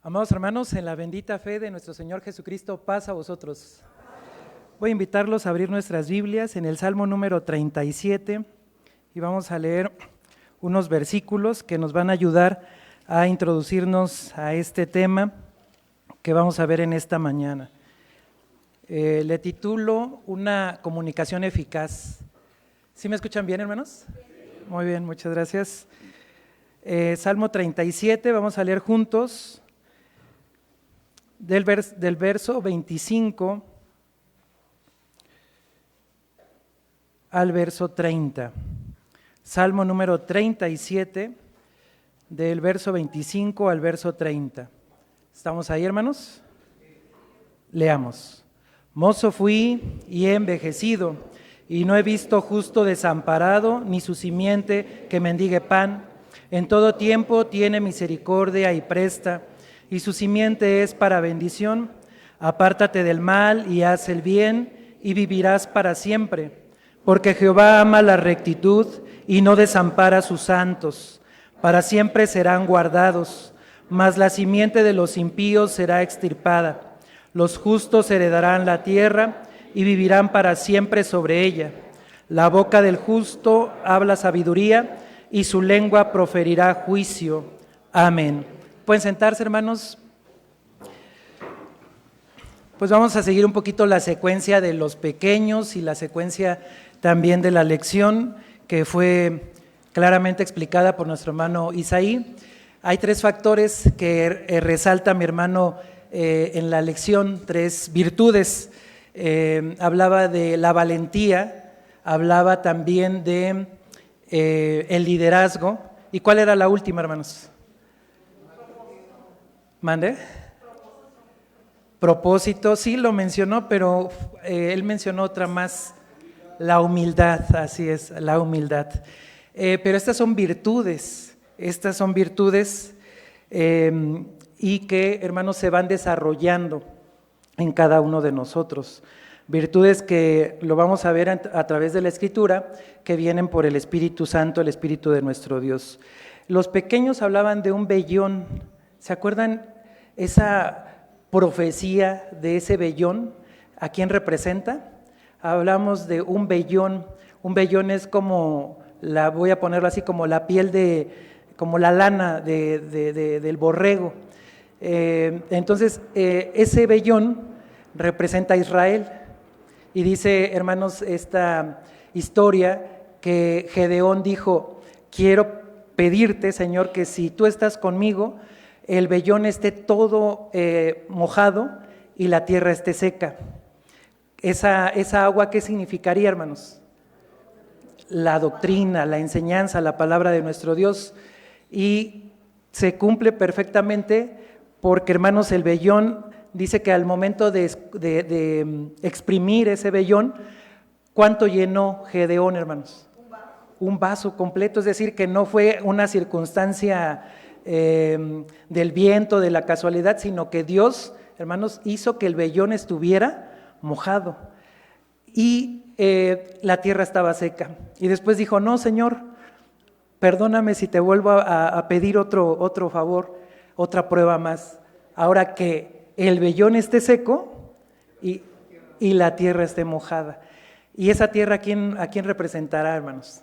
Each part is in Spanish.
Amados hermanos, en la bendita fe de nuestro Señor Jesucristo, paz a vosotros. Voy a invitarlos a abrir nuestras Biblias en el Salmo número 37 y vamos a leer unos versículos que nos van a ayudar a introducirnos a este tema que vamos a ver en esta mañana. Le titulo Una comunicación eficaz. ¿Sí me escuchan bien, hermanos? Muy bien, muchas gracias. Salmo 37, vamos a leer juntos del verso 25 al verso 30. Salmo número 37, del verso 25 al verso 30. ¿Estamos ahí, hermanos? Leamos. Mozo fui y he envejecido, y no he visto justo desamparado, ni su simiente que mendigue pan. En todo tiempo tiene misericordia y presta, y su simiente es para bendición. Apártate del mal y haz el bien, y vivirás para siempre. Porque Jehová ama la rectitud y no desampara a sus santos. Para siempre serán guardados, mas la simiente de los impíos será extirpada. Los justos heredarán la tierra y vivirán para siempre sobre ella. La boca del justo habla sabiduría y su lengua proferirá juicio. Amén. ¿Pueden sentarse, hermanos? Pues vamos a seguir un poquito la secuencia de los pequeños y la secuencia también de la lección que fue claramente explicada por nuestro hermano Isaí. Hay tres factores que resalta mi hermano en la lección, tres virtudes. Hablaba de la valentía, hablaba también de el liderazgo. ¿Y cuál era la última, hermanos? ¿Mande? Propósito, sí lo mencionó, pero él mencionó otra más, la humildad, así es, la humildad. Pero estas son virtudes y que, hermanos, se van desarrollando en cada uno de nosotros. Virtudes que lo vamos a ver a través de la Escritura, que vienen por el Espíritu Santo, el Espíritu de nuestro Dios. Los pequeños hablaban de un vellón. ¿Se acuerdan esa profecía de ese vellón? ¿A quién representa? Hablamos de un vellón. Un vellón es como, voy a ponerlo así, como la piel como la lana del borrego. Entonces, ese vellón representa a Israel. Y dice, hermanos, esta historia que Gedeón dijo: quiero pedirte, Señor, que si tú estás conmigo, el vellón esté todo mojado y la tierra esté seca. Esa agua, ¿qué significaría, hermanos? La doctrina, la enseñanza, la palabra de nuestro Dios. Y se cumple perfectamente porque, hermanos, el vellón, dice que al momento de exprimir ese vellón, ¿cuánto llenó Gedeón, hermanos? Un vaso completo, es decir, que no fue una circunstancia del viento, de la casualidad, sino que Dios, hermanos, hizo que el vellón estuviera mojado y la tierra estaba seca. Y después dijo: no, Señor, perdóname si te vuelvo a pedir otro favor, otra prueba más. Ahora que el vellón esté seco y la tierra esté mojada. ¿Y esa tierra a quién representará, hermanos?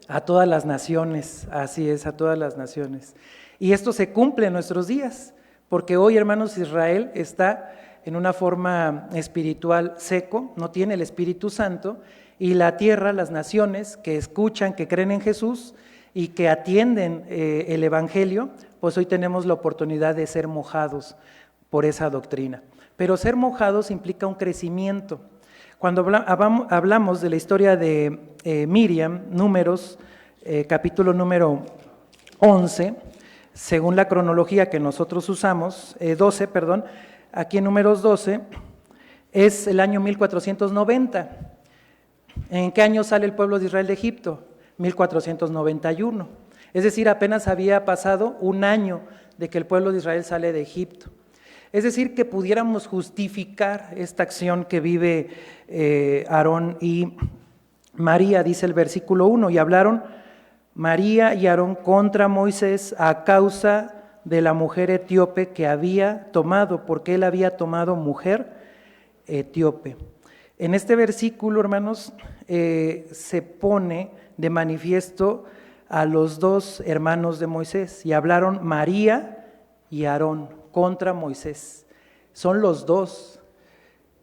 A todas las naciones, así es, a todas las naciones. Y esto se cumple en nuestros días, porque hoy, hermanos, Israel está en una forma espiritual seco, no tiene el Espíritu Santo, y la tierra, las naciones que escuchan, que creen en Jesús y que atienden el Evangelio, pues hoy tenemos la oportunidad de ser mojados por esa doctrina. Pero ser mojados implica un crecimiento. Cuando hablamos de la historia de Miriam, Números, capítulo número 11, según la cronología que nosotros usamos, 12, perdón, aquí en Números 12, es el año 1490. ¿En qué año sale el pueblo de Israel de Egipto? 1491. Es decir, apenas había pasado un año de que el pueblo de Israel sale de Egipto. Es decir, que pudiéramos justificar esta acción que vive Aarón y María, dice el versículo 1, y hablaron María y Aarón contra Moisés a causa de la mujer etíope que había tomado, porque él había tomado mujer etíope. En este versículo, hermanos, se pone de manifiesto a los dos hermanos de Moisés, y hablaron María y Aarón contra Moisés. Son los dos.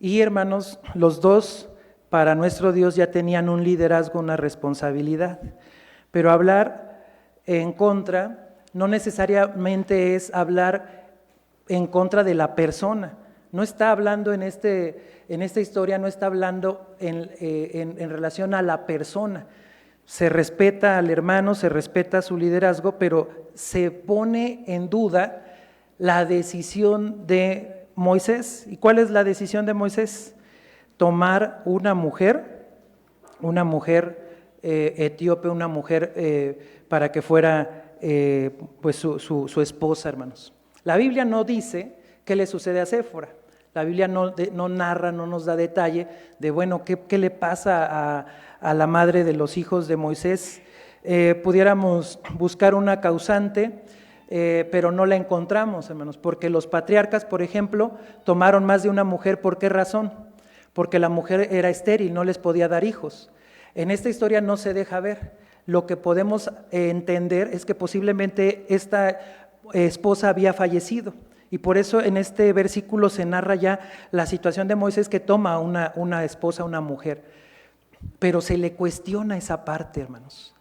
Y hermanos, los dos para nuestro Dios ya tenían un liderazgo, una responsabilidad. Pero hablar en contra no necesariamente es hablar en contra de la persona. No está hablando en esta historia, no está hablando en relación a la persona. Se respeta al hermano, se respeta su liderazgo, pero se pone en duda la decisión de Moisés. ¿Y cuál es la decisión de Moisés? Tomar una mujer etíope, una mujer para que fuera pues su esposa, hermanos. La Biblia no dice qué le sucede a Séfora. La Biblia no narra, no nos da detalle de, bueno, qué le pasa a la madre de los hijos de Moisés. Pudiéramos buscar una causante, pero no la encontramos, hermanos, porque los patriarcas, por ejemplo, tomaron más de una mujer. ¿Por qué razón? Porque la mujer era estéril, no les podía dar hijos. En esta historia no se deja ver. Lo que podemos entender es que posiblemente esta esposa había fallecido. Y por eso en este versículo se narra ya la situación de Moisés, que toma una esposa, una mujer. Pero se le cuestiona esa parte, hermanos.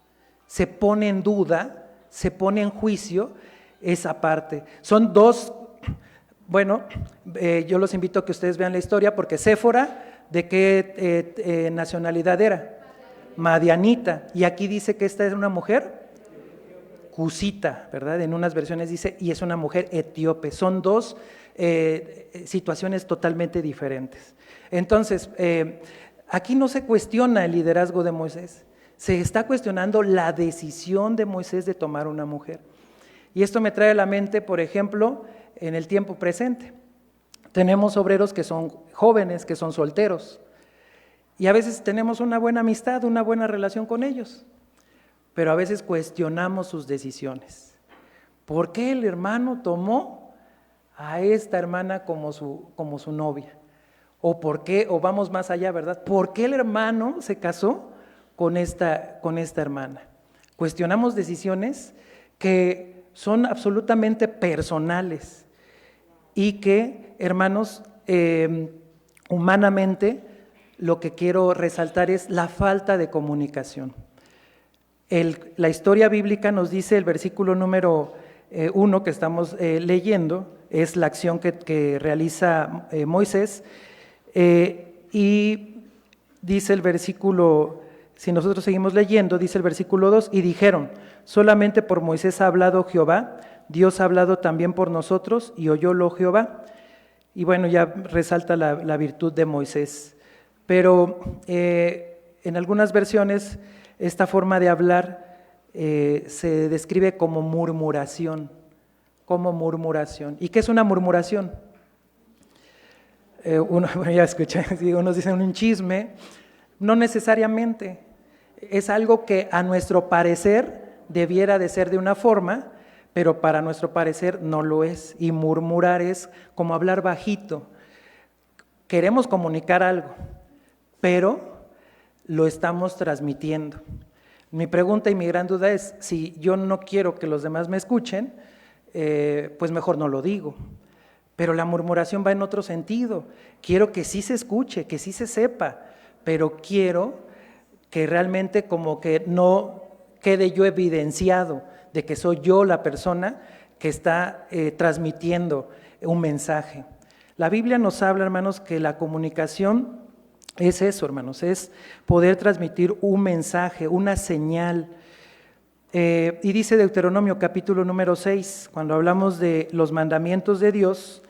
Se pone en duda, se pone en juicio esa parte. Son dos, bueno, yo los invito a que ustedes vean la historia, porque Séfora, ¿de qué nacionalidad era? Madianita. Y aquí dice que esta es una mujer cusita, ¿verdad? En unas versiones dice, y es una mujer etíope. Son dos situaciones totalmente diferentes. Entonces, aquí no se cuestiona el liderazgo de Moisés, se está cuestionando la decisión de Moisés de tomar una mujer. Y esto me trae a la mente, por ejemplo, en el tiempo presente. Tenemos obreros que son jóvenes, que son solteros, y a veces tenemos una buena amistad, una buena relación con ellos, pero a veces cuestionamos sus decisiones. ¿Por qué el hermano tomó a esta hermana como su novia? ¿O por qué, o vamos más allá, verdad? ¿Por qué el hermano se casó con esta hermana? Cuestionamos decisiones que son absolutamente personales y que, hermanos, humanamente lo que quiero resaltar es la falta de comunicación. La historia bíblica nos dice, el versículo número 1 que estamos leyendo, es la acción que realiza Moisés, y dice el versículo, si nosotros seguimos leyendo, dice el versículo 2, y dijeron, solamente por Moisés ha hablado Jehová, Dios ha hablado también por nosotros, y oyólo Jehová. Y bueno, ya resalta la virtud de Moisés. Pero en algunas versiones esta forma de hablar se describe como murmuración. ¿Y qué es una murmuración? Ya escuché, unos dicen un chisme. No necesariamente. Es algo que a nuestro parecer debiera de ser de una forma, pero para nuestro parecer no lo es. Y murmurar es como hablar bajito. Queremos comunicar algo, pero lo estamos transmitiendo. Mi pregunta y mi gran duda es, si yo no quiero que los demás me escuchen, pues mejor no lo digo. Pero la murmuración va en otro sentido. Quiero que sí se escuche, que sí se sepa, pero quiero que realmente como que no quede yo evidenciado de que soy yo la persona que está transmitiendo un mensaje. La Biblia nos habla, hermanos, que la comunicación es eso, hermanos, es poder transmitir un mensaje, una señal. Y dice Deuteronomio capítulo número 6, cuando hablamos de los mandamientos de Dios,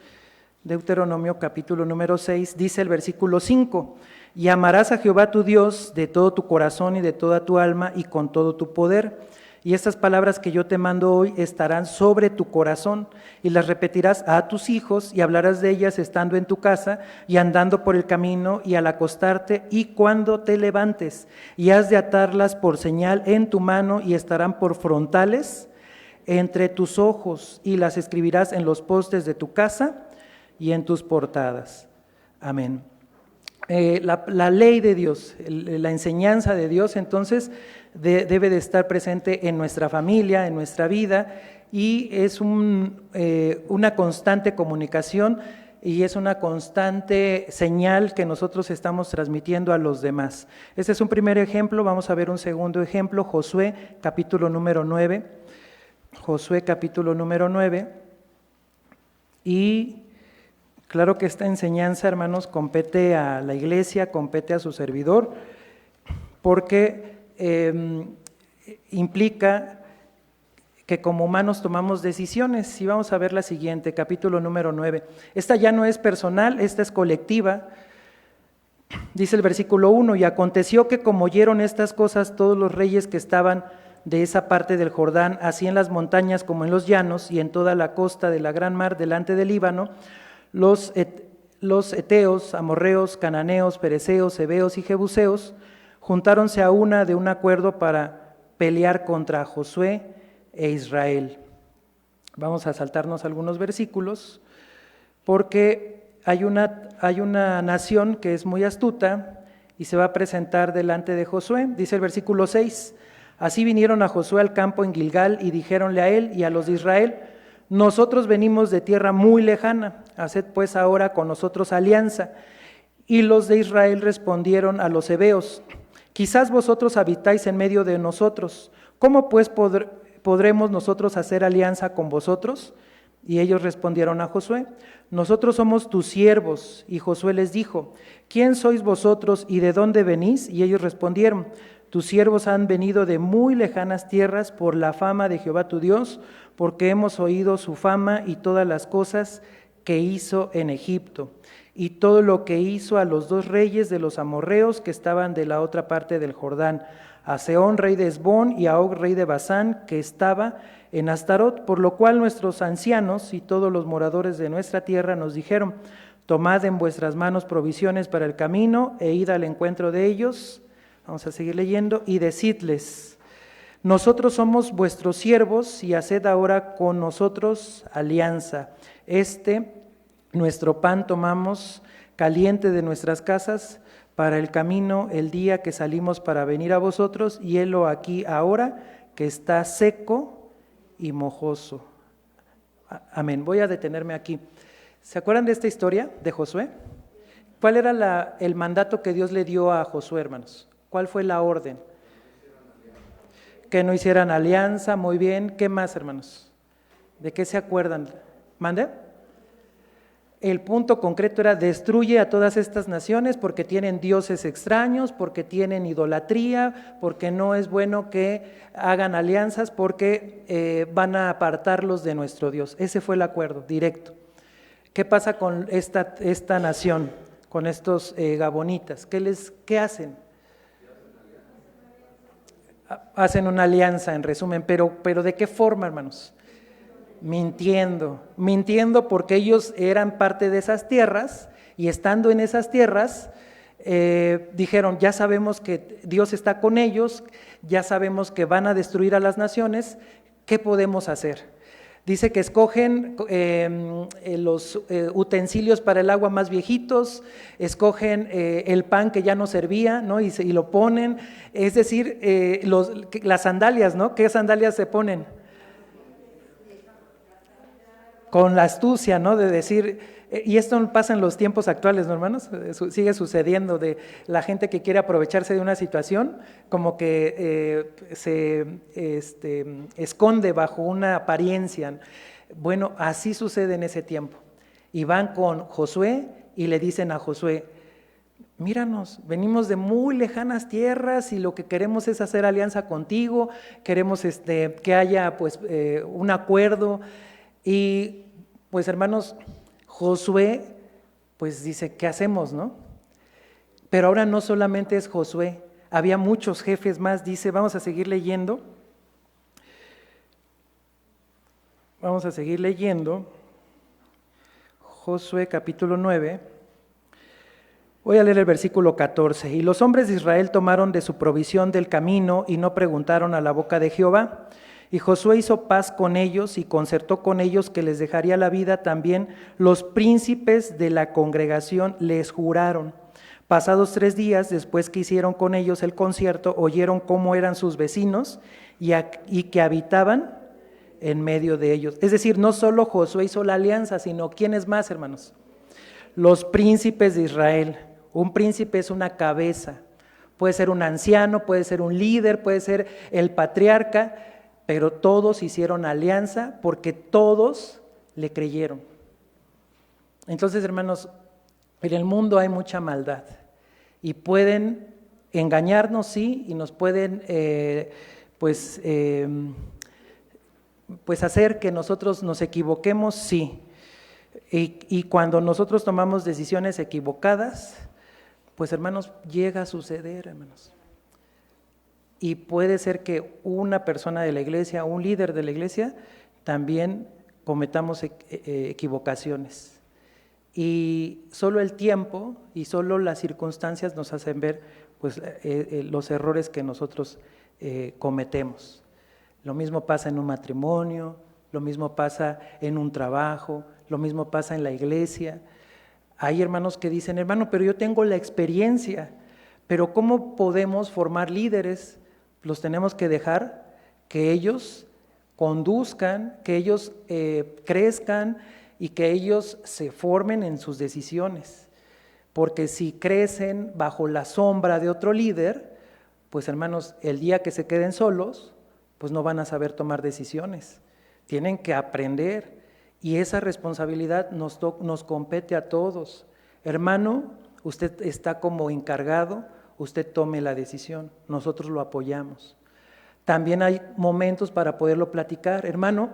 Deuteronomio capítulo número 6, dice el versículo 5, y amarás a Jehová tu Dios de todo tu corazón y de toda tu alma y con todo tu poder. Y estas palabras que yo te mando hoy estarán sobre tu corazón y las repetirás a tus hijos y hablarás de ellas estando en tu casa y andando por el camino y al acostarte y cuando te levantes. Y has de atarlas por señal en tu mano y estarán por frontales entre tus ojos y las escribirás en los postes de tu casa y en tus portadas. Amén. La ley de Dios, la enseñanza de Dios, entonces, debe de estar presente en nuestra familia, en nuestra vida, y es una constante comunicación y es una constante señal que nosotros estamos transmitiendo a los demás. Este es un primer ejemplo. Vamos a ver un segundo ejemplo, Josué, capítulo número 9. Josué, capítulo número 9. Y claro que esta enseñanza, hermanos, compete a la iglesia, compete a su servidor, porque implica que como humanos tomamos decisiones. Y vamos a ver la siguiente, capítulo número 9. Esta ya no es personal, esta es colectiva. Dice el versículo 1, y aconteció que como oyeron estas cosas todos los reyes que estaban de esa parte del Jordán, así en las montañas como en los llanos y en toda la costa de la gran mar delante del Líbano, los eteos, amorreos, cananeos, pereceos, heveos y jebuseos juntáronse a una de un acuerdo para pelear contra Josué e Israel. Vamos a saltarnos algunos versículos porque hay una nación que es muy astuta y se va a presentar delante de Josué. Dice el versículo 6, así vinieron a Josué al campo en Gilgal y dijéronle a él y a los de Israel, nosotros venimos de tierra muy lejana, haced pues ahora con nosotros alianza. Y los de Israel respondieron a los heveos, quizás vosotros habitáis en medio de nosotros, ¿cómo pues podremos nosotros hacer alianza con vosotros? Y ellos respondieron a Josué, nosotros somos tus siervos. Y Josué les dijo, ¿quién sois vosotros y de dónde venís? Y ellos respondieron, tus siervos han venido de muy lejanas tierras por la fama de Jehová tu Dios, porque hemos oído su fama y todas las cosas que hizo en Egipto, y todo lo que hizo a los dos reyes de los amorreos que estaban de la otra parte del Jordán, a Sehón, rey de Hesbón, y a Og, rey de Basán, que estaba en Astarot, por lo cual nuestros ancianos y todos los moradores de nuestra tierra nos dijeron, tomad en vuestras manos provisiones para el camino, e id al encuentro de ellos, vamos a seguir leyendo, y decidles, nosotros somos vuestros siervos, y haced ahora con nosotros alianza. Nuestro pan tomamos caliente de nuestras casas, para el camino el día que salimos para venir a vosotros, y helo aquí ahora que está seco y mojoso. Amén. Voy a detenerme aquí. ¿Se acuerdan de esta historia de Josué? ¿Cuál era el mandato que Dios le dio a Josué, hermanos? ¿Cuál fue la orden? Que no hicieran alianza, muy bien. ¿Qué más, hermanos? ¿De qué se acuerdan? ¿Mande? El punto concreto era destruye a todas estas naciones porque tienen dioses extraños, porque tienen idolatría, porque no es bueno que hagan alianzas, porque van a apartarlos de nuestro Dios. Ese fue el acuerdo directo. ¿Qué pasa con esta nación, con estos gabonitas? ¿Qué hacen? Hacen una alianza, en resumen, pero ¿de qué forma, hermanos? Mintiendo porque ellos eran parte de esas tierras y estando en esas tierras dijeron, ya sabemos que Dios está con ellos, ya sabemos que van a destruir a las naciones, ¿qué podemos hacer? Dice que escogen los utensilios para el agua más viejitos, escogen el pan que ya no servía, ¿no? y lo ponen, es decir, las sandalias, ¿no? ¿Qué sandalias se ponen? Con la astucia, ¿no? De decir, y esto pasa en los tiempos actuales, ¿no, hermanos? Sigue sucediendo de la gente que quiere aprovecharse de una situación, como que se esconde bajo una apariencia. Bueno, así sucede en ese tiempo. Y van con Josué y le dicen a Josué, míranos, venimos de muy lejanas tierras y lo que queremos es hacer alianza contigo, queremos que haya pues un acuerdo. Y pues hermanos, Josué pues dice, ¿qué hacemos, no? Pero ahora no solamente es Josué, había muchos jefes más, dice, vamos a seguir leyendo. Josué capítulo 9, voy a leer el versículo 14. Y los hombres de Israel tomaron de su provisión del camino y no preguntaron a la boca de Jehová. Y Josué hizo paz con ellos y concertó con ellos que les dejaría la vida. También los príncipes de la congregación les juraron. Pasados 3 días, después que hicieron con ellos el concierto, oyeron cómo eran sus vecinos y que habitaban en medio de ellos. Es decir, no solo Josué hizo la alianza, sino ¿quiénes más, hermanos? Los príncipes de Israel. Un príncipe es una cabeza. Puede ser un anciano, puede ser un líder, puede ser el patriarca, pero todos hicieron alianza porque todos le creyeron. Entonces, hermanos, en el mundo hay mucha maldad y pueden engañarnos, sí, y nos pueden pues hacer que nosotros nos equivoquemos, sí. Y cuando nosotros tomamos decisiones equivocadas, pues hermanos, llega a suceder, hermanos. Y puede ser que una persona de la iglesia, un líder de la iglesia, también cometamos equivocaciones. Y solo el tiempo y solo las circunstancias nos hacen ver pues, los errores que nosotros cometemos. Lo mismo pasa en un matrimonio, lo mismo pasa en un trabajo, lo mismo pasa en la iglesia. Hay hermanos que dicen, hermano, pero yo tengo la experiencia, pero ¿cómo podemos formar líderes? Los tenemos que dejar que ellos conduzcan, que ellos crezcan y que ellos se formen en sus decisiones. Porque si crecen bajo la sombra de otro líder, pues hermanos, el día que se queden solos, pues no van a saber tomar decisiones. Tienen que aprender y esa responsabilidad nos compete a todos. Hermano, usted está como encargado, usted tome la decisión, nosotros lo apoyamos. También hay momentos para poderlo platicar. Hermano,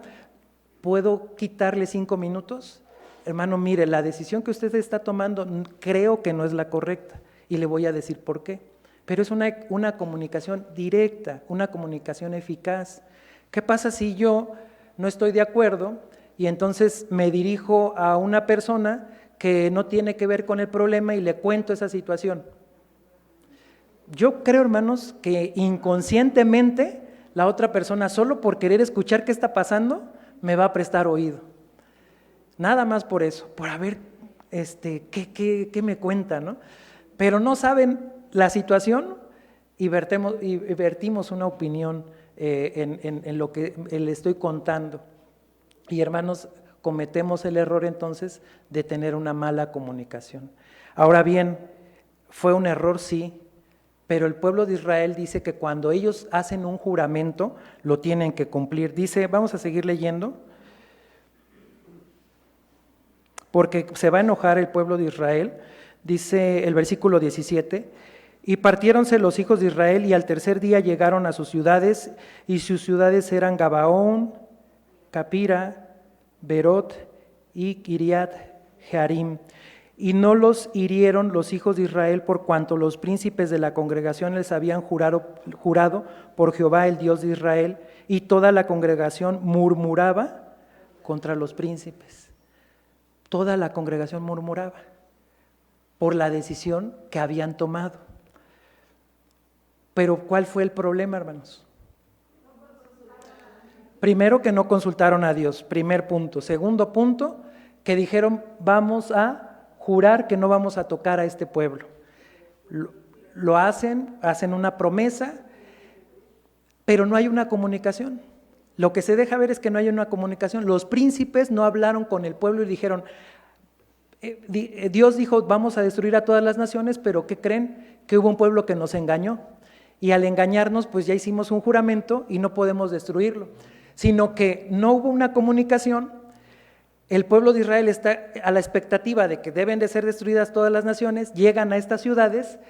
¿puedo quitarle 5 minutos? Hermano, mire, la decisión que usted está tomando creo que no es la correcta y le voy a decir por qué. Pero es una comunicación directa, una comunicación eficaz. ¿Qué pasa si yo no estoy de acuerdo y entonces me dirijo a una persona que no tiene que ver con el problema y le cuento esa situación? Yo creo, hermanos, que inconscientemente la otra persona, solo por querer escuchar qué está pasando, me va a prestar oído. Nada más por eso, por a ver qué me cuenta, ¿no? Pero no saben la situación y vertimos una opinión en lo que le estoy contando. Y hermanos, cometemos el error entonces de tener una mala comunicación. Ahora bien, fue un error, sí, pero el pueblo de Israel dice que cuando ellos hacen un juramento, lo tienen que cumplir. Dice, vamos a seguir leyendo, porque se va a enojar el pueblo de Israel. Dice el versículo 17, y partiéronse los hijos de Israel y al tercer día llegaron a sus ciudades, y sus ciudades eran Gabaón, Capira, Berot y Kiriat Jearim. Y no los hirieron los hijos de Israel por cuanto los príncipes de la congregación les habían jurado por Jehová el Dios de Israel, y toda la congregación murmuraba contra los príncipes. Toda la congregación murmuraba por la decisión que habían tomado. Pero ¿cuál fue el problema, hermanos? Primero, que no consultaron a Dios, primer punto. Segundo punto, que dijeron, vamos a jurar que no vamos a tocar a este pueblo. Lo hacen una promesa, pero no hay una comunicación. Lo que se deja ver es que no hay una comunicación. Los príncipes no hablaron con el pueblo y dijeron, Dios dijo, vamos a destruir a todas las naciones, pero ¿qué creen? Que hubo un pueblo que nos engañó. Y al engañarnos, pues ya hicimos un juramento y no podemos destruirlo. Sino que no hubo una comunicación. El pueblo de Israel está a la expectativa de que deben de ser destruidas todas las naciones, llegan a estas ciudades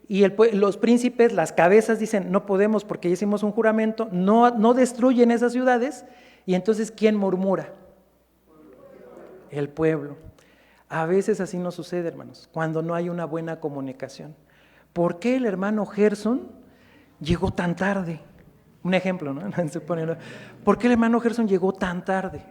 y los príncipes, las cabezas dicen, no podemos porque ya hicimos un juramento, no destruyen esas ciudades, y entonces ¿quién murmura? El pueblo. A veces así nos sucede, hermanos, cuando no hay una buena comunicación. ¿Por qué el hermano Gerson llegó tan tarde? Un ejemplo, ¿no? ¿Por qué el hermano Gerson llegó tan tarde?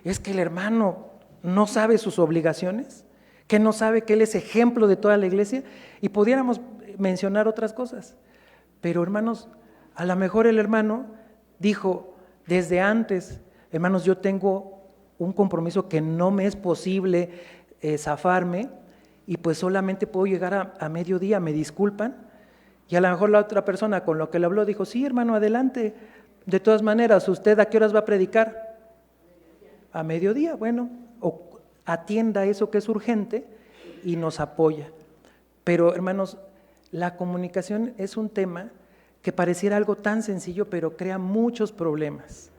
Es que el hermano no sabe sus obligaciones, que no sabe que él es ejemplo de toda la iglesia, y pudiéramos mencionar otras cosas. Pero hermanos, a lo mejor el hermano dijo, Desde antes, hermanos, yo tengo un compromiso que no me es posible zafarme y pues solamente puedo llegar a mediodía, me disculpan. Y a lo mejor la otra persona con lo que le habló dijo, sí, hermano, adelante. De todas maneras, ¿usted a qué horas va a predicar? A mediodía, bueno, o atienda eso que es urgente y nos apoya. Pero, hermanos, la comunicación es un tema que pareciera algo tan sencillo, pero crea muchos problemas.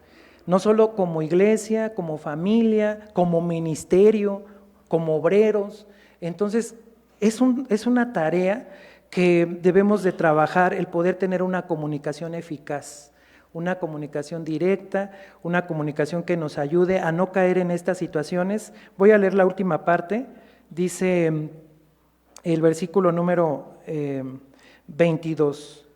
No solo como iglesia, como familia, como ministerio, como obreros. Entonces, es una tarea que debemos de trabajar, el poder tener una comunicación eficaz, una comunicación directa, una comunicación que nos ayude a no caer en estas situaciones. Voy a leer la última parte, dice el versículo número 22.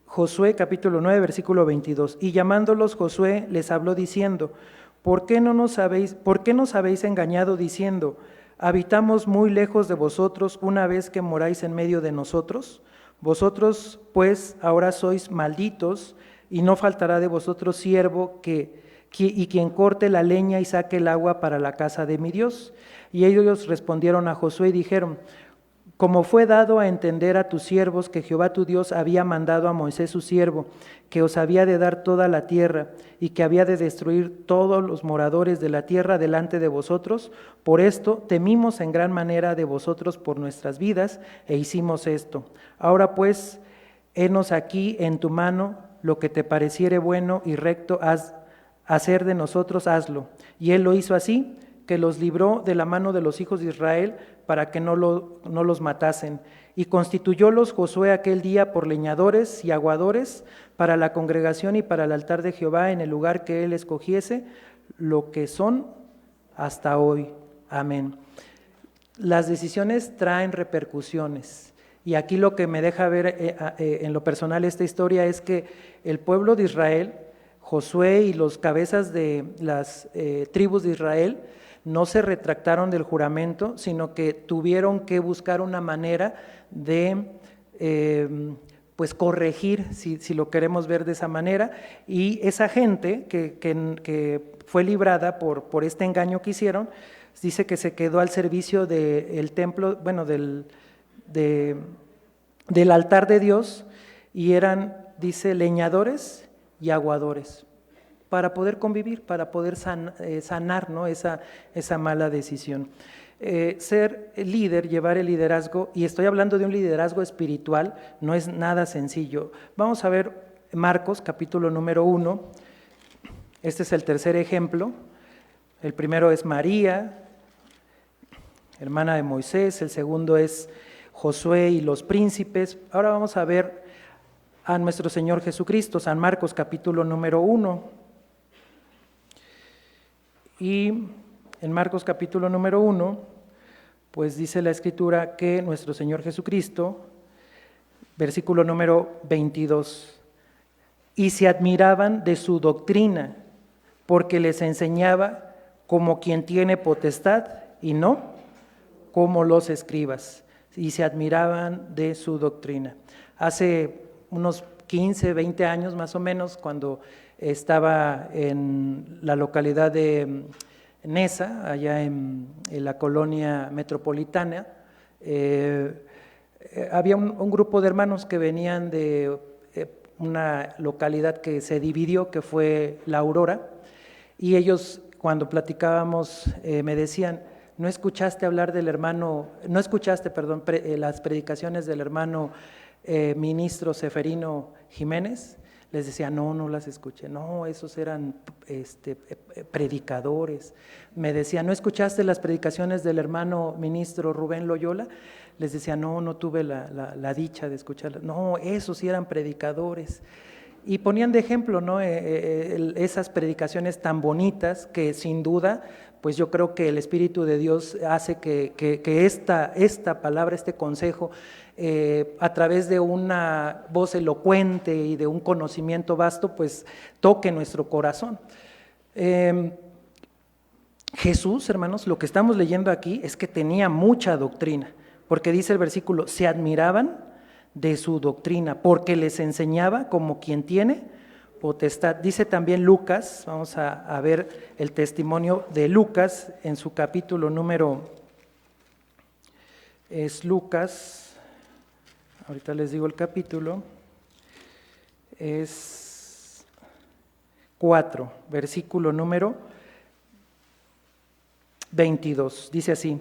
Josué capítulo 9, versículo 22. Y llamándolos Josué les habló diciendo, ¿por qué nos habéis engañado diciendo, habitamos muy lejos de vosotros una vez que moráis en medio de nosotros? Vosotros pues ahora sois malditos y no faltará de vosotros siervo y quien corte la leña y saque el agua para la casa de mi Dios. Y ellos respondieron a Josué y dijeron, como fue dado a entender a tus siervos que Jehová tu Dios había mandado a Moisés su siervo, que os había de dar toda la tierra y que había de destruir todos los moradores de la tierra delante de vosotros, por esto temimos en gran manera de vosotros por nuestras vidas e hicimos esto. Ahora pues, henos aquí en tu mano, lo que te pareciere bueno y recto hacer de nosotros, hazlo. Y él lo hizo así, que los libró de la mano de los hijos de Israel para que no los matasen. Y constituyólos Josué aquel día por leñadores y aguadores para la congregación y para el altar de Jehová en el lugar que él escogiese, lo que son hasta hoy. Amén. Las decisiones traen repercusiones. Y aquí lo que me deja ver en lo personal esta historia es que el pueblo de Israel, Josué y los cabezas de las tribus de Israel, no se retractaron del juramento, sino que tuvieron que buscar una manera de pues corregir, si lo queremos ver de esa manera, y esa gente que fue librada por este engaño que hicieron, dice que se quedó al servicio del templo, bueno, del altar de Dios, y eran, dice, leñadores y aguadores, para poder convivir, para poder sanar, ¿no? esa mala decisión. Ser líder, llevar el liderazgo, y estoy hablando de un liderazgo espiritual, no es nada sencillo. Vamos a ver Marcos capítulo número 1, este es el tercer ejemplo. El primero es María, hermana de Moisés, el segundo es Josué y los príncipes. Ahora vamos a ver a nuestro Señor Jesucristo, San Marcos capítulo número 1. Y en Marcos capítulo número 1, pues dice la Escritura que nuestro Señor Jesucristo, versículo número 22, y se admiraban de su doctrina, porque les enseñaba como quien tiene potestad y no como los escribas, y se admiraban de su doctrina. Hace unos 15, 20 años más o menos, cuando estaba en la localidad de Neza, allá en la colonia metropolitana, había un grupo de hermanos que venían de una localidad que se dividió, que fue La Aurora, y ellos cuando platicábamos me decían, ¿no escuchaste hablar del hermano, no escuchaste, perdón, las predicaciones del hermano ministro Seferino Jiménez? Les decía, no las escuché, no, esos eran predicadores. Me decía, ¿no escuchaste las predicaciones del hermano ministro Rubén Loyola? Les decía, no tuve la dicha de escucharlas. No, esos sí eran predicadores. Y ponían de ejemplo, ¿no? Esas predicaciones tan bonitas que sin duda, pues yo creo que el Espíritu de Dios hace que esta palabra, este consejo, a través de una voz elocuente y de un conocimiento vasto, pues toque nuestro corazón. Jesús, hermanos, lo que estamos leyendo aquí es que tenía mucha doctrina, porque dice el versículo, se admiraban de su doctrina, porque les enseñaba como quien tiene potestad. Dice también Lucas, vamos a ver el testimonio de Lucas en su capítulo número, es Lucas, ahorita les digo el capítulo, es 4, versículo número 22, dice así: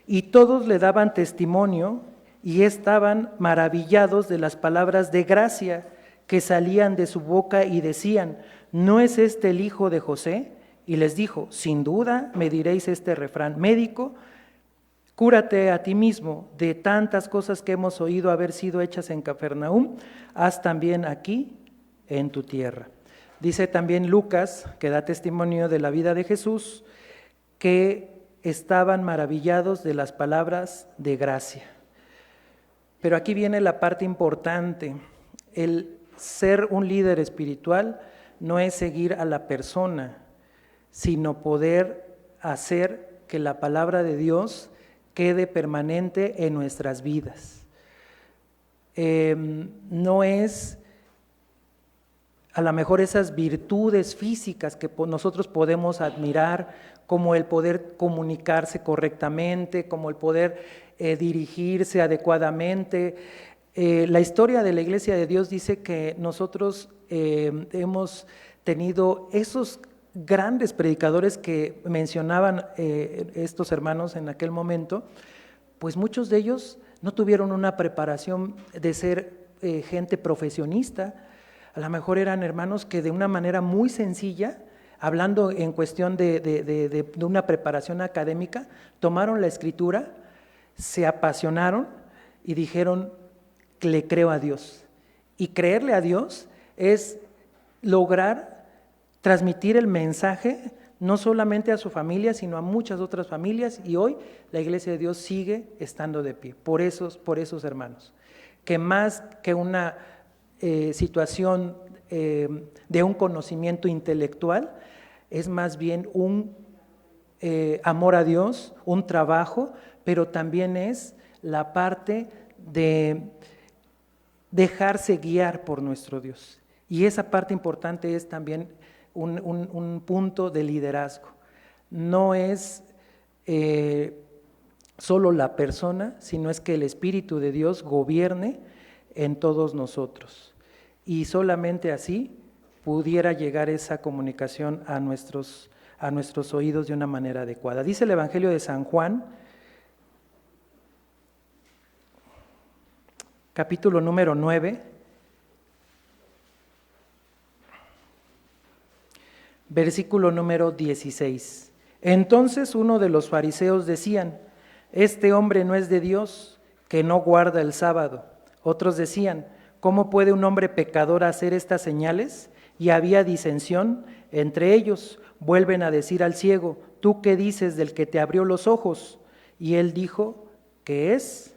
y todos le daban testimonio y estaban maravillados de las palabras de gracia que salían de su boca y decían: ¿no es este el hijo de José? Y les dijo: sin duda me diréis este refrán: médico, cúrate a ti mismo, de tantas cosas que hemos oído haber sido hechas en Capernaum, haz también aquí en tu tierra. Dice también Lucas, que da testimonio de la vida de Jesús, que estaban maravillados de las palabras de gracia. Pero aquí viene la parte importante. El ser un líder espiritual no es seguir a la persona, sino poder hacer que la palabra de Dios quede permanente en nuestras vidas. No es a lo mejor esas virtudes físicas que nosotros podemos admirar, como el poder comunicarse correctamente, como el poder dirigirse adecuadamente. La historia de la Iglesia de Dios dice que nosotros hemos tenido esos grandes predicadores que mencionaban estos hermanos en aquel momento, pues muchos de ellos no tuvieron una preparación de ser gente profesionista. A lo mejor eran hermanos que de una manera muy sencilla, hablando en cuestión de una preparación académica, tomaron la Escritura, se apasionaron y dijeron: le creo a Dios. Y creerle a Dios es lograr transmitir el mensaje no solamente a su familia, sino a muchas otras familias, y hoy la Iglesia de Dios sigue estando de pie, por esos hermanos, que más que una situación de un conocimiento intelectual, es más bien un amor a Dios, un trabajo, pero también es la parte de dejarse guiar por nuestro Dios. Y esa parte importante es también un punto de liderazgo. No es solo la persona, sino es que el Espíritu de Dios gobierne en todos nosotros. Y solamente así pudiera llegar esa comunicación a nuestros oídos de una manera adecuada. Dice el Evangelio de San Juan, capítulo número 9, versículo número 16. Entonces uno de los fariseos decían: este hombre no es de Dios, que no guarda el sábado. Otros decían: ¿cómo puede un hombre pecador hacer estas señales? Y había disensión entre ellos. Vuelven a decir al ciego: ¿tú qué dices del que te abrió los ojos? Y él dijo que es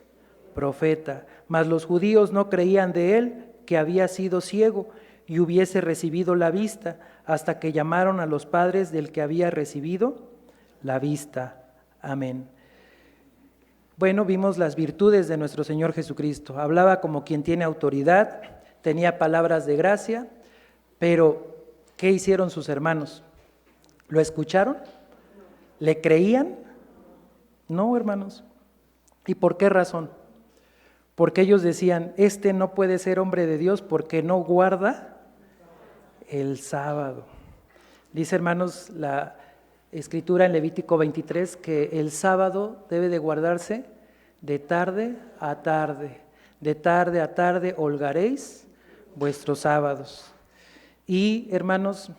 profeta. Mas los judíos no creían de él, que había sido ciego y hubiese recibido la vista, hasta que llamaron a los padres del que había recibido la vista. Amén. Bueno, vimos las virtudes de nuestro Señor Jesucristo. Hablaba como quien tiene autoridad, tenía palabras de gracia, pero ¿qué hicieron sus hermanos? ¿Lo escucharon? ¿Le creían? No, hermanos. ¿Y por qué razón? Porque ellos decían: este no puede ser hombre de Dios porque no guarda el sábado. Dice, hermanos, la Escritura en Levítico 23 que el sábado debe de guardarse de tarde a tarde. De tarde a tarde holgaréis vuestros sábados. Y, hermanos,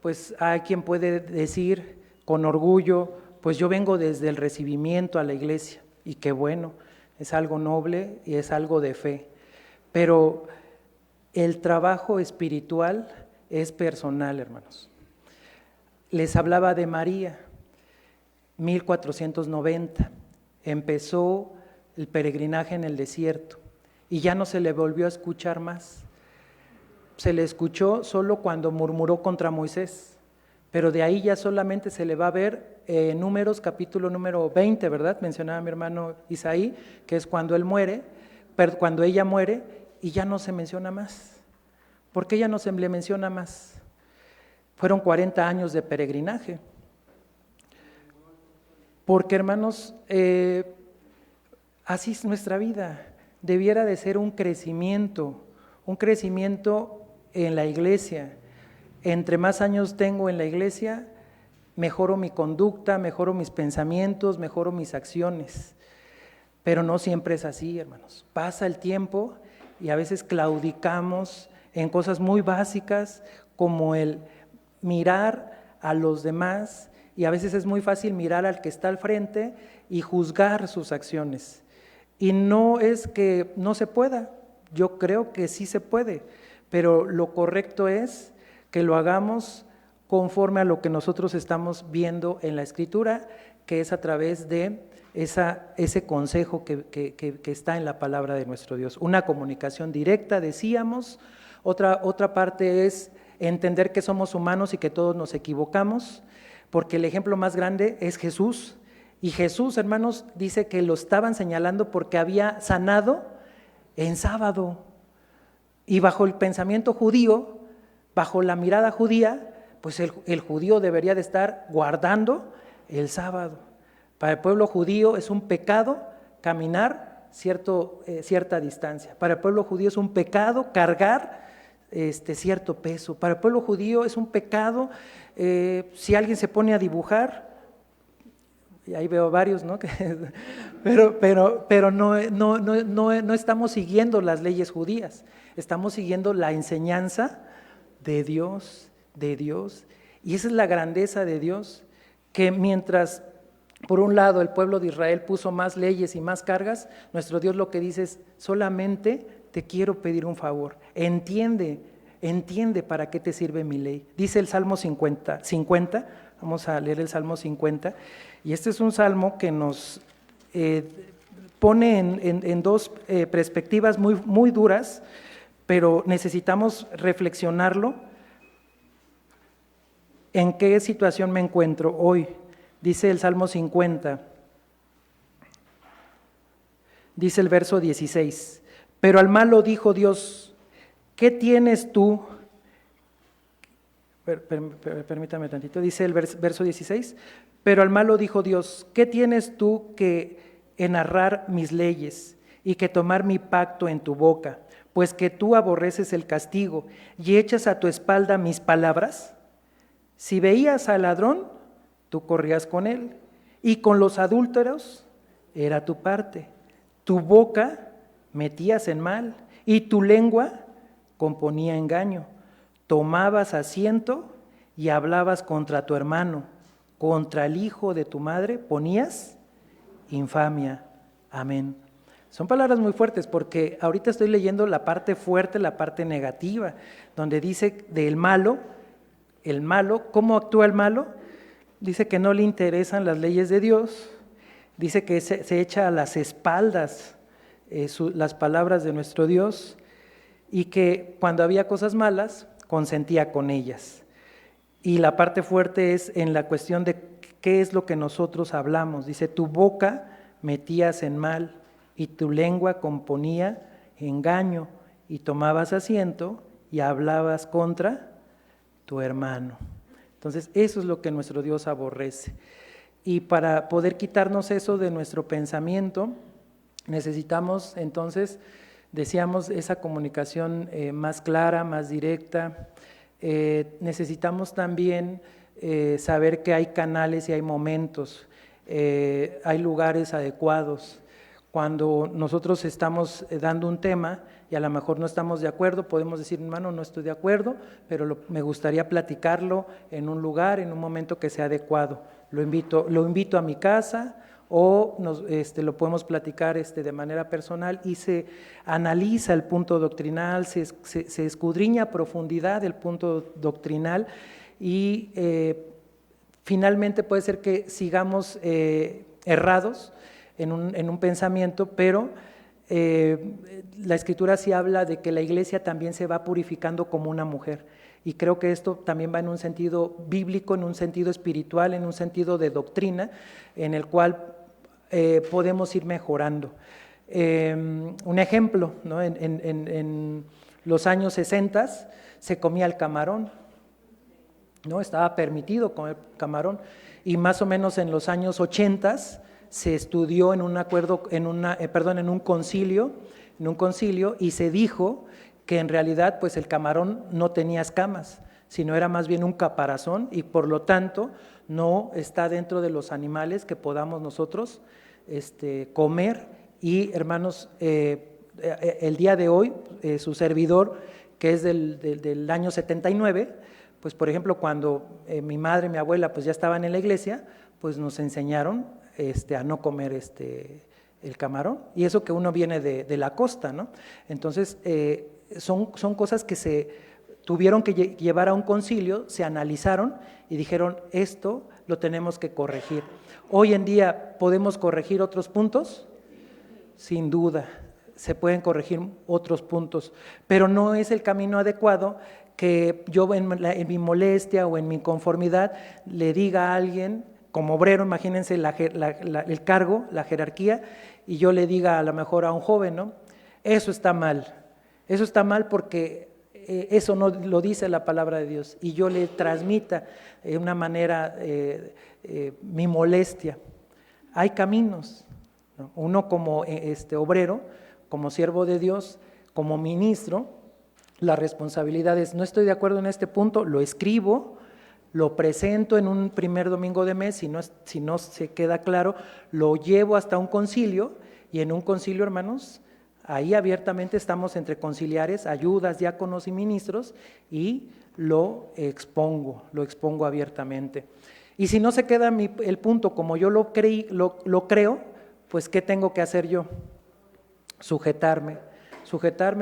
pues hay quien puede decir con orgullo: pues yo vengo desde el recibimiento a la iglesia, y qué bueno, es algo noble y es algo de fe. Pero el trabajo espiritual es personal, hermanos. Les hablaba de María, 1490, empezó el peregrinaje en el desierto y ya no se le volvió a escuchar más. Se le escuchó solo cuando murmuró contra Moisés, pero de ahí ya solamente se le va a ver Números capítulo número 20, ¿verdad? Mencionaba mi hermano Isaí, que es cuando él muere, cuando ella muere, y ya no se menciona más. ¿Por qué ya no se le menciona más? Fueron 40 años de peregrinaje. Porque, hermanos, así es nuestra vida. Debiera de ser un crecimiento en la iglesia. Entre más años tengo en la iglesia, mejoro mi conducta, mejoro mis pensamientos, mejoro mis acciones. Pero no siempre es así, hermanos. Pasa el tiempo y a veces claudicamos en cosas muy básicas como el mirar a los demás, y a veces es muy fácil mirar al que está al frente y juzgar sus acciones. Y no es que no se pueda, yo creo que sí se puede, pero lo correcto es que lo hagamos conforme a lo que nosotros estamos viendo en la Escritura, que es a través de ese consejo que está en la palabra de nuestro Dios. Una comunicación directa, decíamos. Otra parte es entender que somos humanos y que todos nos equivocamos, porque el ejemplo más grande es Jesús. Y Jesús, hermanos, dice que lo estaban señalando porque había sanado en sábado. Y bajo el pensamiento judío, bajo la mirada judía, pues el judío debería de estar guardando el sábado. Para el pueblo judío es un pecado caminar cierta distancia. Para el pueblo judío es un pecado cargar cierto peso. Para el pueblo judío es un pecado si alguien se pone a dibujar, y ahí veo varios, ¿no? pero no estamos siguiendo las leyes judías, estamos siguiendo la enseñanza de Dios, y esa es la grandeza de Dios, que mientras por un lado el pueblo de Israel puso más leyes y más cargas, nuestro Dios lo que dice es: solamente te quiero pedir un favor, entiende para qué te sirve mi ley. Dice el Salmo 50, vamos a leer el Salmo 50, y este es un salmo que nos pone en dos perspectivas muy duras, pero necesitamos reflexionarlo. ¿En qué situación me encuentro hoy? Dice el Salmo 50, dice el verso 16, pero al malo dijo Dios: ¿qué tienes tú? Permítame tantito, dice el verso 16, pero al malo dijo Dios: ¿qué tienes tú que enarrar mis leyes y que tomar mi pacto en tu boca? Pues que tú aborreces el castigo y echas a tu espalda mis palabras. Si veías al ladrón, tú corrías con él, y con los adúlteros era tu parte. Tu boca metías en mal, y tu lengua componía engaño. Tomabas asiento y hablabas contra tu hermano, contra el hijo de tu madre ponías infamia. Amén. Son palabras muy fuertes, porque ahorita estoy leyendo la parte fuerte, la parte negativa, donde dice del malo, ¿cómo actúa el malo? Dice que no le interesan las leyes de Dios, dice que se echa a las espaldas las palabras de nuestro Dios, y que cuando había cosas malas, consentía con ellas. Y la parte fuerte es en la cuestión de qué es lo que nosotros hablamos. Dice: tu boca metías en mal, y tu lengua componía engaño, y tomabas asiento y hablabas contra tu hermano. Entonces, eso es lo que nuestro Dios aborrece. Y para poder quitarnos eso de nuestro pensamiento, necesitamos entonces, decíamos, esa comunicación más clara, más directa. Necesitamos también saber que hay canales y hay momentos, hay lugares adecuados. Cuando nosotros estamos dando un tema y a lo mejor no estamos de acuerdo, podemos decir: hermano, no estoy de acuerdo, pero me gustaría platicarlo en un lugar, en un momento que sea adecuado. Lo invito a mi casa, o lo podemos platicar de manera personal, y se analiza el punto doctrinal, se escudriña a profundidad el punto doctrinal, y finalmente puede ser que sigamos errados en un pensamiento, pero la Escritura sí habla de que la iglesia también se va purificando como una mujer, y creo que esto también va en un sentido bíblico, en un sentido espiritual, en un sentido de doctrina, en el cual podemos ir mejorando. Un ejemplo, ¿no? En Los años 60 se comía el camarón, ¿no? Estaba permitido comer camarón, y más o menos en los años 80 se estudió en un acuerdo, en un concilio, y se dijo que en realidad pues el camarón no tenía escamas, sino era más bien un caparazón, y por lo tanto no está dentro de los animales que podamos nosotros comer. Y hermanos, el día de hoy, su servidor, que es del año 79, pues por ejemplo cuando mi madre, mi abuela pues ya estaban en la iglesia, pues nos enseñaron a no comer el camarón, y eso que uno viene de la costa, ¿no? Entonces son cosas que se tuvieron que llevar a un concilio, se analizaron y dijeron, esto lo tenemos que corregir. Hoy en día, ¿podemos corregir otros puntos? Sin duda, se pueden corregir otros puntos, pero no es el camino adecuado que yo en mi molestia o en mi inconformidad le diga a alguien, como obrero, imagínense el cargo, la jerarquía, y yo le diga a lo mejor a un joven, ¿no? Eso está mal porque eso no lo dice la palabra de Dios, y yo le transmita de una manera mi molestia. Hay caminos, ¿no? Uno como obrero, como siervo de Dios, como ministro, la responsabilidad es, no estoy de acuerdo en este punto, lo escribo, lo presento en un primer domingo de mes, si no se queda claro, lo llevo hasta un concilio, y en un concilio, hermanos, ahí abiertamente estamos entre conciliares, ayudas, diáconos y ministros, y lo expongo abiertamente. Y si no se queda el punto como yo lo creo, pues ¿qué tengo que hacer yo? Sujetarme,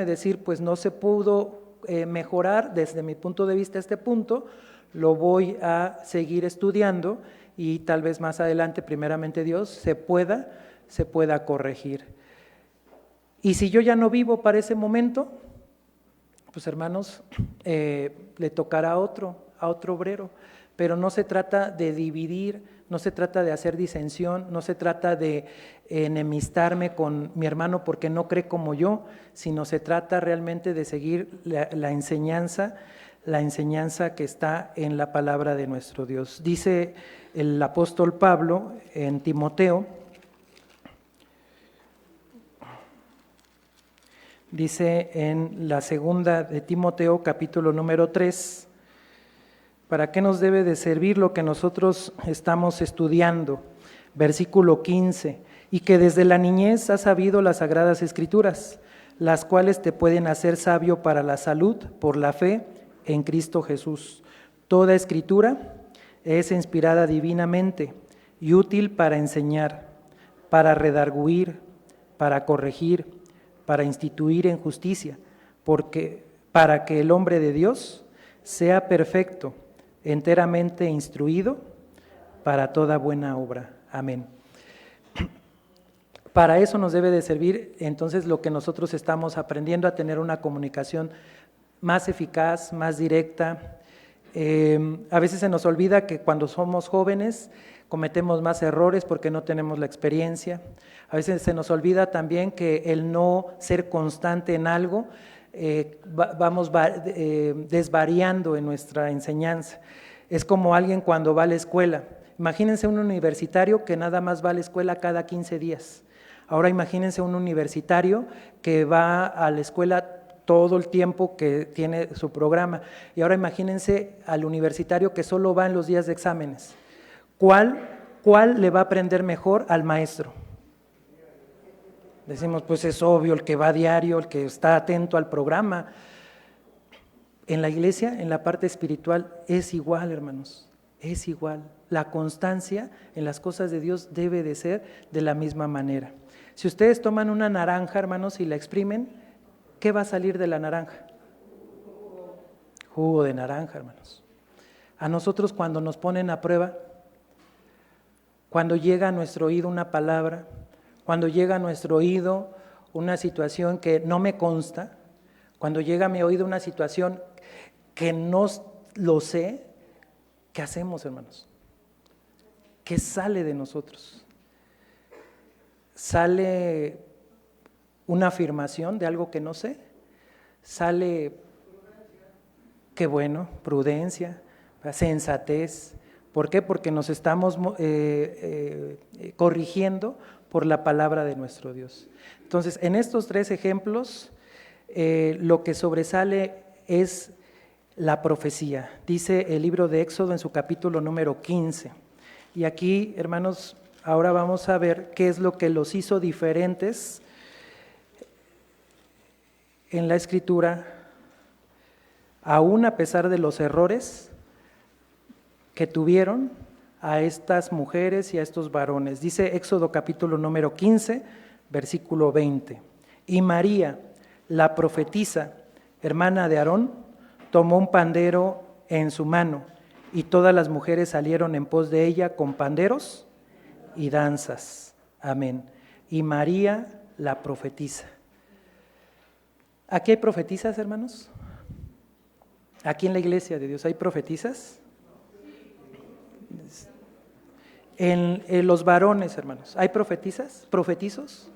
decir, pues no se pudo mejorar desde mi punto de vista este punto, lo voy a seguir estudiando, y tal vez más adelante, primeramente Dios, se pueda corregir. Y si yo ya no vivo para ese momento, pues hermanos, le tocará a otro obrero, pero no se trata de dividir, no se trata de hacer disensión, no se trata de enemistarme con mi hermano porque no cree como yo, sino se trata realmente de seguir la enseñanza que está en la palabra de nuestro Dios. Dice el apóstol Pablo en Timoteo, dice en la segunda de Timoteo, capítulo número 3, ¿para qué nos debe de servir lo que nosotros estamos estudiando? Versículo 15, y que desde la niñez has sabido las sagradas escrituras, las cuales te pueden hacer sabio para la salud por la fe en Cristo Jesús. Toda escritura es inspirada divinamente y útil para enseñar, para redarguir, para corregir, para instituir en justicia, para que el hombre de Dios sea perfecto, enteramente instruido para toda buena obra. Amén. Para eso nos debe de servir entonces lo que nosotros estamos aprendiendo, a tener una comunicación más eficaz, más directa. A veces se nos olvida que cuando somos jóvenes cometemos más errores porque no tenemos la experiencia. A veces se nos olvida también que el no ser constante en algo, vamos desvariando en nuestra enseñanza. Es como alguien cuando va a la escuela. Imagínense un universitario que nada más va a la escuela cada 15 días. Ahora imagínense un universitario que va a la escuela todo el tiempo que tiene su programa. Y ahora imagínense al universitario que solo va en los días de exámenes. ¿Cuál le va a aprender mejor al maestro? Decimos, pues es obvio, el que va a diario, el que está atento al programa. En la iglesia, en la parte espiritual, es igual, hermanos, es igual. La constancia en las cosas de Dios debe de ser de la misma manera. Si ustedes toman una naranja, hermanos, y la exprimen, ¿qué va a salir de la naranja? Jugo de naranja, hermanos. A nosotros cuando nos ponen a prueba, cuando llega a nuestro oído una palabra, cuando llega a nuestro oído una situación que no me consta, cuando llega a mi oído una situación que no lo sé, ¿qué hacemos, hermanos? ¿Qué sale de nosotros? ¿Sale una afirmación de algo que no sé? sale, qué bueno, prudencia, sensatez. ¿Por qué? Porque nos estamos corrigiendo por la palabra de nuestro Dios. Entonces, en estos tres ejemplos, lo que sobresale es la profecía. Dice el libro de Éxodo en su capítulo número 15. Y aquí, hermanos, ahora vamos a ver qué es lo que los hizo diferentes en la Escritura, aún a pesar de los errores que tuvieron a estas mujeres y a estos varones. Dice Éxodo capítulo número 15, versículo 20. Y María, la profetisa, hermana de Aarón, tomó un pandero en su mano, y todas las mujeres salieron en pos de ella con panderos y danzas. Amén. Y María, la profetisa. ¿Aquí hay profetisas, hermanos? ¿Aquí en la iglesia de Dios hay profetisas? En los varones, hermanos, ¿hay profetisas? ¿Profetizos?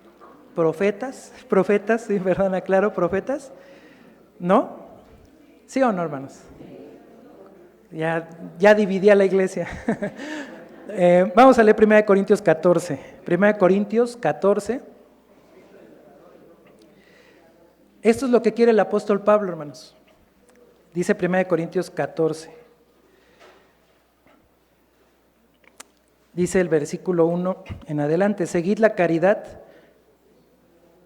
¿Profetas? ¿Profetas? Sí, perdón, aclaro, ¿profetas? ¿No? ¿Sí o no, hermanos? Ya dividí a la iglesia. Vamos a leer 1 Corintios 14. 1 Corintios 14. Esto es lo que quiere el apóstol Pablo, hermanos. Dice 1 Corintios 14. Dice el versículo 1 en adelante: seguid la caridad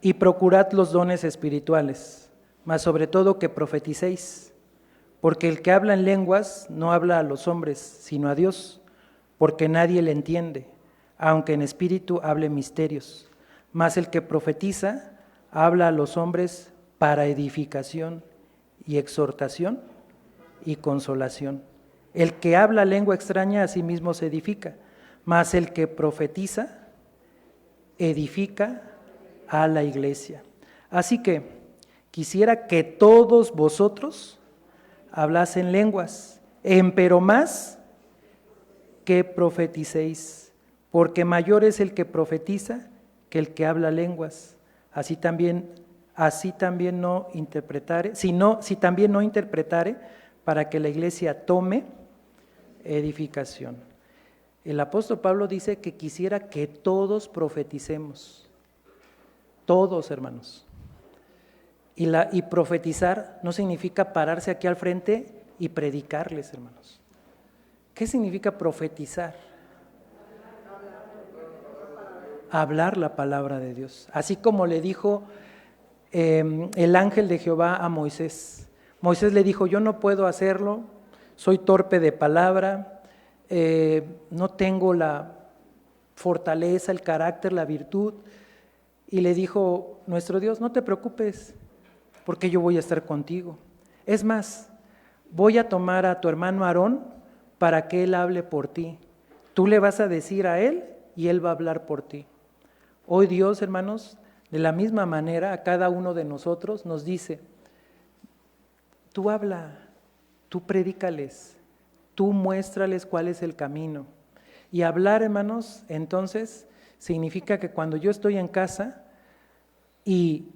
y procurad los dones espirituales, mas sobre todo que profeticéis, porque el que habla en lenguas no habla a los hombres, sino a Dios, porque nadie le entiende, aunque en espíritu hable misterios. Mas el que profetiza habla a los hombres para edificación y exhortación y consolación. El que habla lengua extraña a sí mismo se edifica, mas el que profetiza edifica a la iglesia. Así que quisiera que todos vosotros hablasen lenguas, empero más que profeticéis, porque mayor es el que profetiza que el que habla lenguas. Así también no interpretare, si también no interpretare, para que la iglesia tome edificación. El apóstol Pablo dice que quisiera que todos profeticemos, todos, hermanos. Y profetizar no significa pararse aquí al frente y predicarles, hermanos. ¿Qué significa profetizar? Hablar la palabra de Dios. Así como le dijo el ángel de Jehová a Moisés. Moisés le dijo: yo no puedo hacerlo, soy torpe de palabra, no tengo la fortaleza, el carácter, la virtud. Y le dijo nuestro Dios: no te preocupes, porque yo voy a estar contigo. Es más, voy a tomar a tu hermano Aarón para que él hable por ti. Tú le vas a decir a él y él va a hablar por ti. Hoy Dios, hermanos, de la misma manera a cada uno de nosotros nos dice: tú habla, tú predícales, tú muéstrales cuál es el camino. Y hablar, hermanos, entonces significa que cuando yo estoy en casa y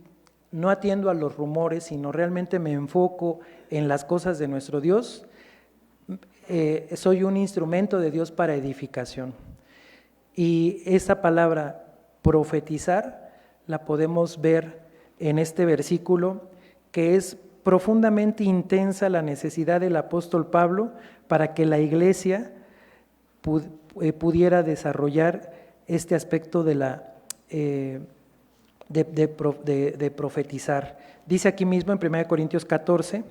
no atiendo a los rumores, sino realmente me enfoco en las cosas de nuestro Dios, soy un instrumento de Dios para edificación. Y esa palabra profetizar la podemos ver en este versículo, que es profundamente intensa la necesidad del apóstol Pablo para que la iglesia pudiera desarrollar este aspecto de profetizar. Dice aquí mismo en 1 Corintios 14,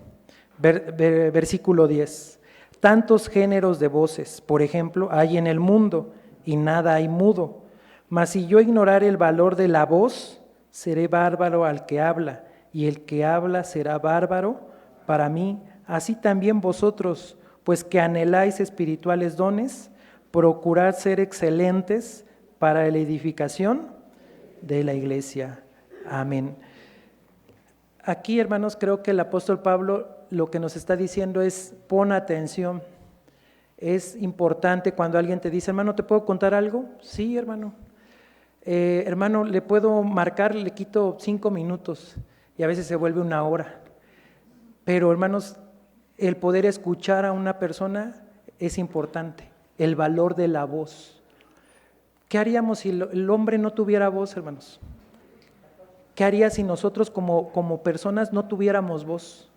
versículo 10: tantos géneros de voces, por ejemplo, hay en el mundo, y nada hay mudo. Mas si yo ignorare el valor de la voz, seré bárbaro al que habla, y el que habla será bárbaro para mí. Así también vosotros, pues que anheláis espirituales dones, procurad ser excelentes para la edificación de la iglesia. Amén. Aquí, hermanos, creo que el apóstol Pablo lo que nos está diciendo es: pon atención. Es importante cuando alguien te dice: hermano, ¿te puedo contar algo? Sí, hermano. Hermano, ¿le puedo marcar? Le quito 5 minutos y a veces se vuelve 1 hora. pero hermanos, el poder escuchar a una persona es importante, el valor de la voz. ¿Qué haríamos si el hombre no tuviera voz, hermanos? ¿Qué haría si nosotros como personas no tuviéramos voz?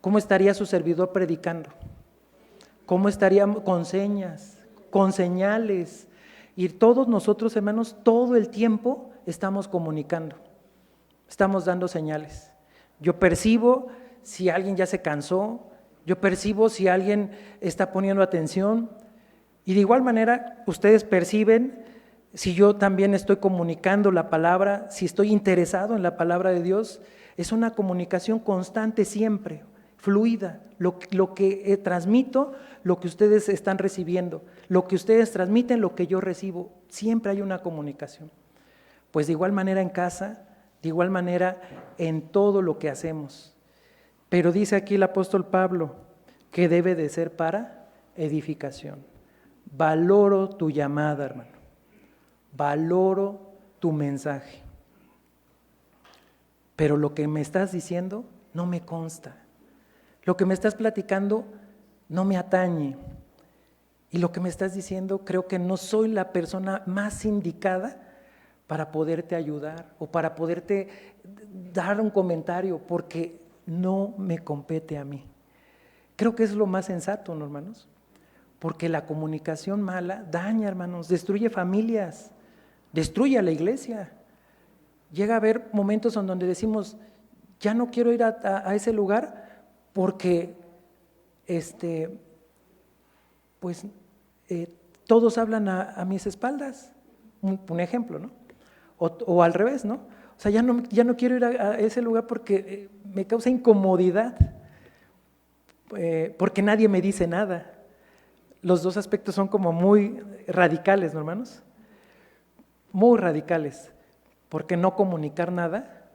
¿Cómo estaría su servidor predicando? ¿Cómo estaríamos con señas, con señales? Y todos nosotros, hermanos, todo el tiempo estamos comunicando, estamos dando señales. Yo percibo si alguien ya se cansó, yo percibo si alguien está poniendo atención, y de igual manera ustedes perciben si yo también estoy comunicando la palabra, si estoy interesado en la palabra de Dios. Es una comunicación constante siempre, fluida, lo que transmito, lo que ustedes están recibiendo, lo que ustedes transmiten, lo que yo recibo, siempre hay una comunicación. Pues de igual manera en casa, de igual manera en todo lo que hacemos. Pero dice aquí el apóstol Pablo que debe de ser para edificación. Valoro tu llamada, hermano. Valoro tu mensaje. Pero lo que me estás diciendo no me consta. Lo que me estás platicando no me atañe. Y lo que me estás diciendo, creo que no soy la persona más indicada para poderte ayudar o para poderte dar un comentario, porque no me compete a mí. Creo que es lo más sensato, ¿no, hermanos? Porque la comunicación mala daña, hermanos, destruye familias, destruye a la iglesia. Llega a haber momentos en donde decimos, ya no quiero ir a ese lugar porque todos hablan a mis espaldas. Un ejemplo, ¿no? O al revés, ¿no? O sea, ya no quiero ir a ese lugar porque me causa incomodidad, porque nadie me dice nada. Los dos aspectos son como muy radicales, ¿no, hermanos? Muy radicales, porque no comunicar nada,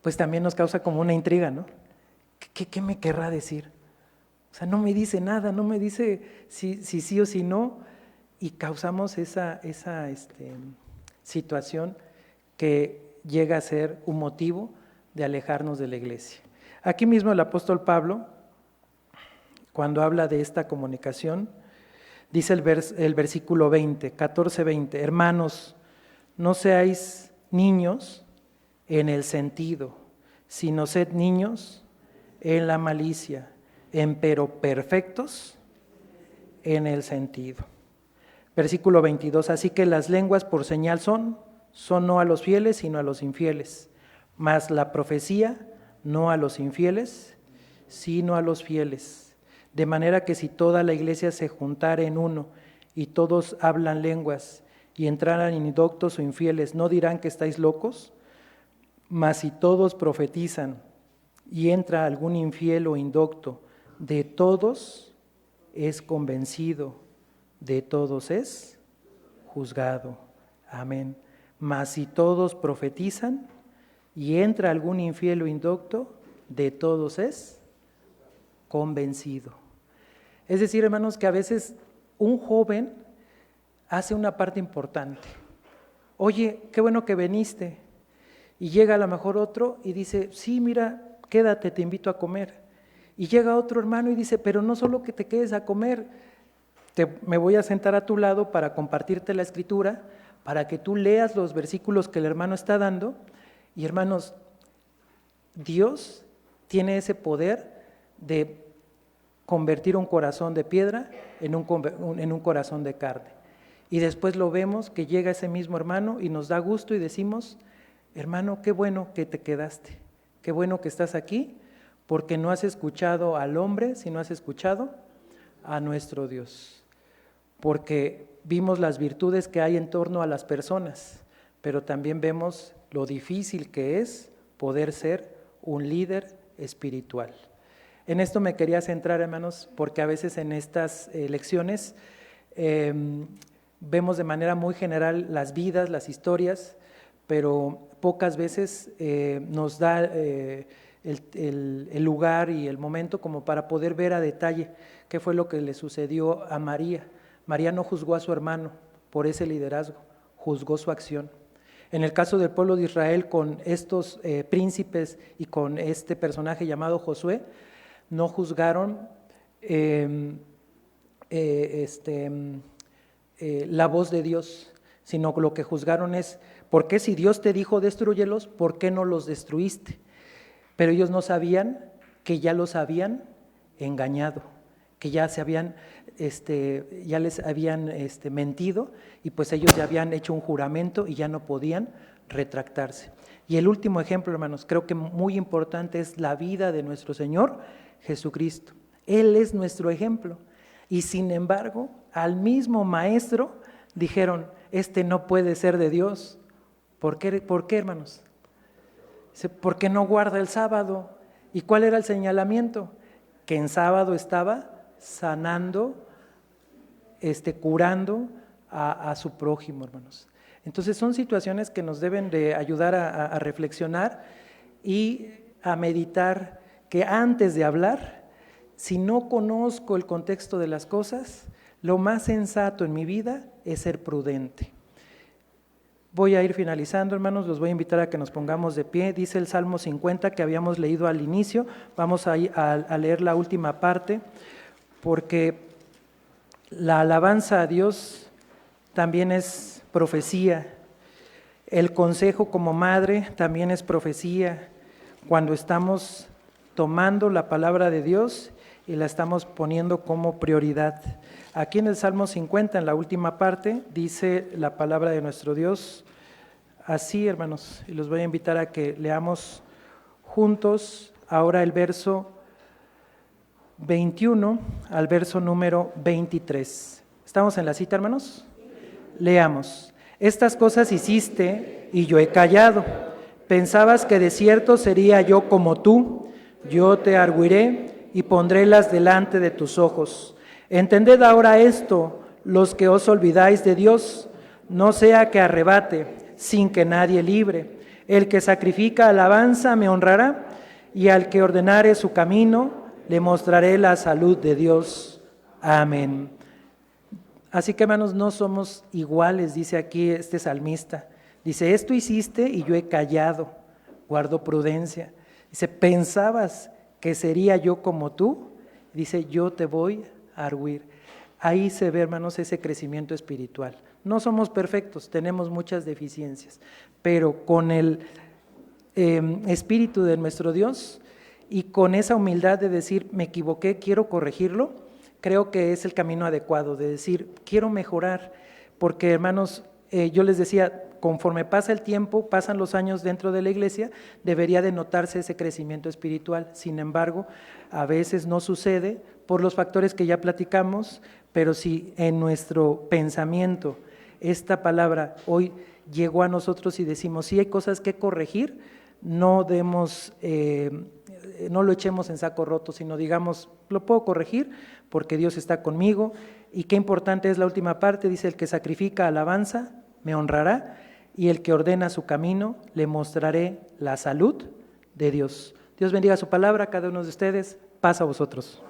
pues también nos causa como una intriga, ¿no? ¿Qué me querrá decir? O sea, no me dice nada, no me dice si sí o si no, y causamos esa situación que llega a ser un motivo de alejarnos de la iglesia. Aquí mismo el apóstol Pablo, cuando habla de esta comunicación, dice el versículo 14-20, hermanos, no seáis niños en el sentido, sino sed niños en la malicia, empero perfectos en el sentido. Versículo 22, así que las lenguas por señal son no a los fieles, sino a los infieles, mas la profecía no a los infieles, sino a los fieles. De manera que si toda la iglesia se juntara en uno y todos hablan lenguas y entraran indoctos o infieles, ¿no dirán que estáis locos? Mas si todos profetizan y entra algún infiel o indocto, de todos es convencido, de todos es juzgado. Amén. Mas si todos profetizan y entra algún infiel o indocto, de todos es convencido. Es decir, hermanos, que a veces un joven hace una parte importante. Oye, qué bueno que viniste. Y llega a lo mejor otro y dice, sí, mira, quédate, te invito a comer. Y llega otro hermano y dice, pero no solo que te quedes a comer, me voy a sentar a tu lado para compartirte la escritura, para que tú leas los versículos que el hermano está dando. Y hermanos, Dios tiene ese poder de convertir un corazón de piedra en un corazón de carne. Y después lo vemos que llega ese mismo hermano y nos da gusto y decimos, hermano, qué bueno que te quedaste, qué bueno que estás aquí, porque no has escuchado al hombre, sino has escuchado a nuestro Dios. Porque vimos las virtudes que hay en torno a las personas, pero también vemos lo difícil que es poder ser un líder espiritual. En esto me quería centrar, hermanos, porque a veces en estas lecciones vemos de manera muy general las vidas, las historias, pero pocas veces nos da el lugar y el momento como para poder ver a detalle qué fue lo que le sucedió a María. María no juzgó a su hermano por ese liderazgo, juzgó su acción. En el caso del pueblo de Israel, con estos príncipes y con este personaje llamado Josué, no juzgaron la voz de Dios, sino lo que juzgaron es, ¿por qué si Dios te dijo destrúyelos, por qué no los destruiste? Pero ellos no sabían que ya los habían engañado, que ya se habían, ya les habían mentido, y pues ellos ya habían hecho un juramento y ya no podían retractarse. Y el último ejemplo, hermanos, creo que muy importante, es la vida de nuestro Señor Jesucristo. Él es nuestro ejemplo. Y sin embargo, al mismo maestro dijeron, no puede ser de Dios. ¿Por qué, hermanos? Porque no guarda el sábado. ¿Y cuál era el señalamiento? Que en sábado estaba sanando, curando a su prójimo, hermanos. Entonces son situaciones que nos deben de ayudar a reflexionar y a meditar, que antes de hablar, si no conozco el contexto de las cosas, lo más sensato en mi vida es ser prudente. Voy a ir finalizando, hermanos, los voy a invitar a que nos pongamos de pie. Dice el Salmo 50 que habíamos leído al inicio, vamos a leer la última parte, porque la alabanza a Dios también es profecía. El consejo como madre también es profecía, cuando estamos tomando la palabra de Dios y la estamos poniendo como prioridad. Aquí en el Salmo 50, en la última parte, dice la palabra de nuestro Dios así, hermanos, y los voy a invitar a que leamos juntos ahora el verso 21 al verso número 23. ¿Estamos en la cita, hermanos? Leamos. Estas cosas hiciste y yo he callado. Pensabas que de cierto sería yo como tú. Yo te arguiré y pondrélas delante de tus ojos. Entended ahora esto, los que os olvidáis de Dios, no sea que arrebate sin que nadie libre. El que sacrifica alabanza me honrará, y al que ordenare su camino, le mostraré la salud de Dios. Amén. Así que, hermanos, no somos iguales, dice aquí este salmista. Dice, esto hiciste y yo he callado, guardo prudencia. Dice, pensabas que sería yo como tú. Dice, yo te voy a arguir. Ahí se ve, hermanos, ese crecimiento espiritual. No somos perfectos, tenemos muchas deficiencias, pero con el espíritu de nuestro Dios y con esa humildad de decir, me equivoqué, quiero corregirlo, creo que es el camino adecuado, de decir, quiero mejorar, porque, hermanos, yo les decía, conforme pasa el tiempo, pasan los años dentro de la iglesia, debería de notarse ese crecimiento espiritual. Sin embargo, a veces no sucede por los factores que ya platicamos, pero si en nuestro pensamiento esta palabra hoy llegó a nosotros y decimos, sí hay cosas que corregir, no lo echemos en saco roto, sino digamos, lo puedo corregir porque Dios está conmigo. Y qué importante es la última parte, dice, el que sacrifica alabanza me honrará, y el que ordena su camino le mostraré la salud de Dios. Dios bendiga su palabra a cada uno de ustedes. Paz a vosotros.